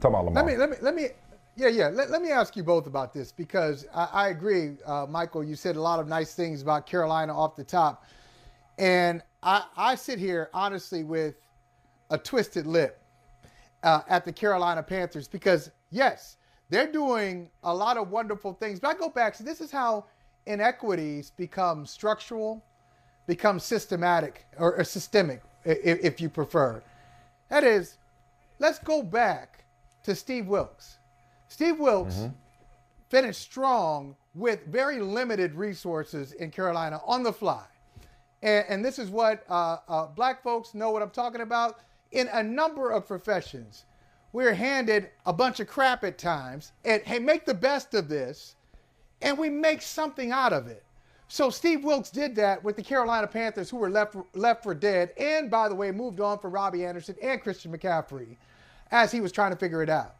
Talking about Lamar. Let me ask you both about this because I agree, Michael. You said a lot of nice things about Carolina off the top, and I sit here honestly with a twisted lip at the Carolina Panthers because yes, they're doing a lot of wonderful things. But I go back to this is how inequities become structural, become systematic or systemic, if you prefer. That is, let's go back to Steve Wilks. Steve Wilks finished strong with very limited resources in Carolina on the fly. And this is what black folks know what I'm talking about. In a number of professions, we're handed a bunch of crap at times and, hey, make the best of this, and we make something out of it. So Steve Wilks did that with the Carolina Panthers, who were left for dead, and, by the way, moved on for Robbie Anderson and Christian McCaffrey as he was trying to figure it out.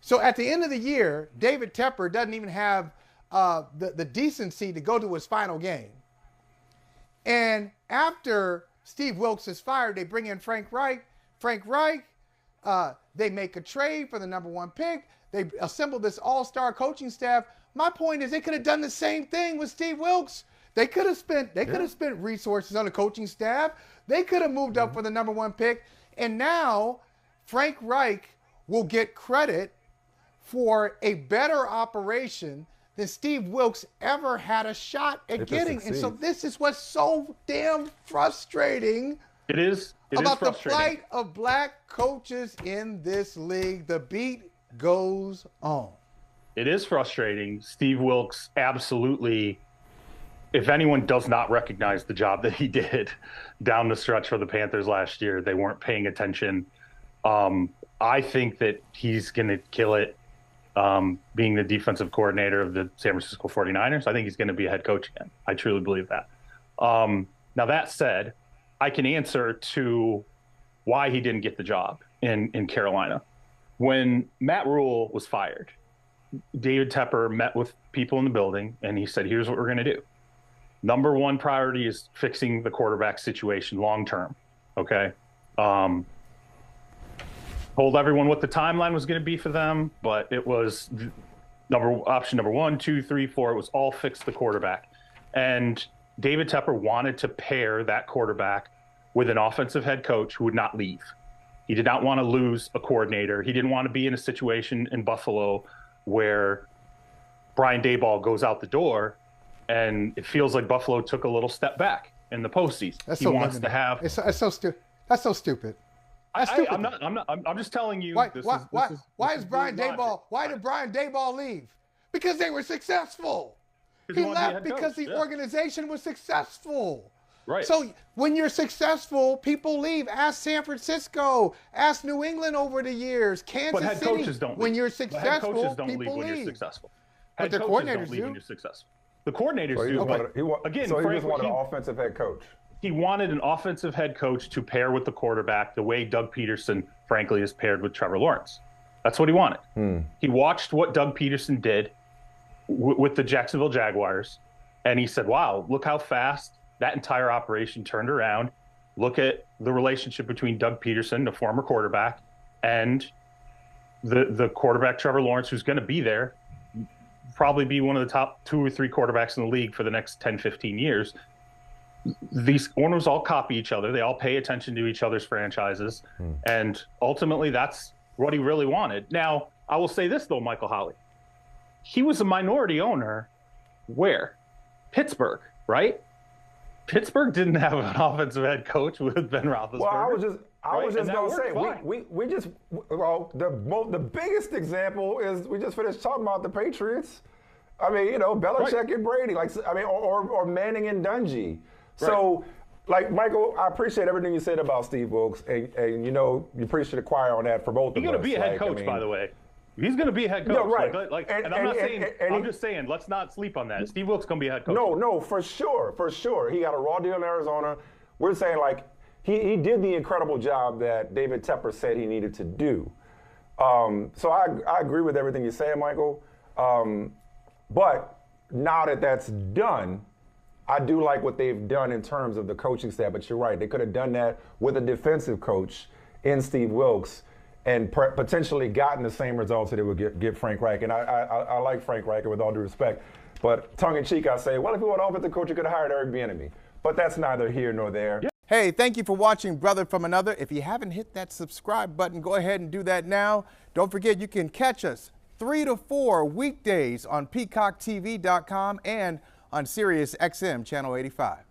So at the end of the year, David Tepper doesn't even have the decency to go to his final game. And after Steve Wilks is fired, they bring in Frank Reich. They make a trade for the number 1 pick. They assemble this all-star coaching staff. My point is they could have done the same thing with Steve Wilks. They could have spent resources on the coaching staff. They could have moved up for the number 1 pick. And now Frank Reich will get credit for a better operation than Steve Wilks ever had a shot at getting. And so this is what's so damn frustrating. It is about the frustrating. plight of black coaches in this league. The beat goes on. It is frustrating. Steve Wilks absolutely, if anyone does not recognize the job that he did down the stretch for the Panthers last year, they weren't paying attention. I think that he's going to kill it being the defensive coordinator of the San Francisco 49ers. I think he's going to be a head coach again. I truly believe that. Now, that said, I can answer to why he didn't get the job in Carolina. When Matt Rule was fired, David Tepper met with people in the building, and he said, here's what we're going to do. Number 1 priority is fixing the quarterback situation long term, okay? Told everyone what the timeline was going to be for them, but it was option number 1, 2, 3, 4. It was all fix the quarterback. And David Tepper wanted to pair that quarterback with an offensive head coach who would not leave. He did not want to lose a coordinator. He didn't want to be in a situation in Buffalo where Brian Daboll goes out the door and it feels like Buffalo took a little step back in the postseason. That's he so wants limited. to have. That's so stupid. That's stupid. I'm just telling you. Why did Brian Daboll leave? Because they were successful. He left because the organization was successful. Right. So when you're successful, people leave. Ask San Francisco. Ask New England over the years. Kansas City. But head coaches don't leave. When you're successful, head coaches don't people leave when leave. you're successful. But Head the coaches coordinators don't leave do. when you're successful. The coordinators do. So he just wanted an offensive head coach. He wanted an offensive head coach to pair with the quarterback the way Doug Peterson, frankly, is paired with Trevor Lawrence. That's what he wanted. He watched what Doug Peterson did with the Jacksonville Jaguars, and he said, wow, look how fast that entire operation turned around. Look at the relationship between Doug Peterson, the former quarterback, and the quarterback, Trevor Lawrence, who's going to be there, probably be one of the top 2 or 3 quarterbacks in the league for the next 10, 15 years. These owners all copy each other. They all pay attention to each other's franchises. And ultimately, that's what he really wanted. Now, I will say this, though, Michael Holley. He was a minority owner where? Pittsburgh, right? Pittsburgh didn't have an offensive head coach with Ben Roethlisberger. Well, I was just going to say, the biggest example is we just finished talking about the Patriots. I mean, Belichick and Brady, or Manning and Dungy. So, Michael, I appreciate everything you said about Steve Wilks, and you preached to the choir on that for both of us. He's going to be a head coach, by the way. He's going to be a head coach. No, right. I'm just saying, let's not sleep on that. Steve Wilks going to be a head coach. No, for sure. He got a raw deal in Arizona. We're saying, he did the incredible job that David Tepper said he needed to do. So I agree with everything you're saying, Michael. But now that that's done, I do like what they've done in terms of the coaching staff. But you're right. They could have done that with a defensive coach in Steve Wilks and potentially gotten the same results that it would get Frank Reich. And I like Frank Reich, with all due respect. But tongue-in-cheek, I say, well, if you want an offensive coach, you could have hired Eric Bieniemy. But that's neither here nor there. Yeah. Hey, thank you for watching Brother from Another. If you haven't hit that subscribe button, go ahead and do that now. Don't forget, you can catch us 3 to 4 weekdays on PeacockTV.com and on Sirius XM Channel 85.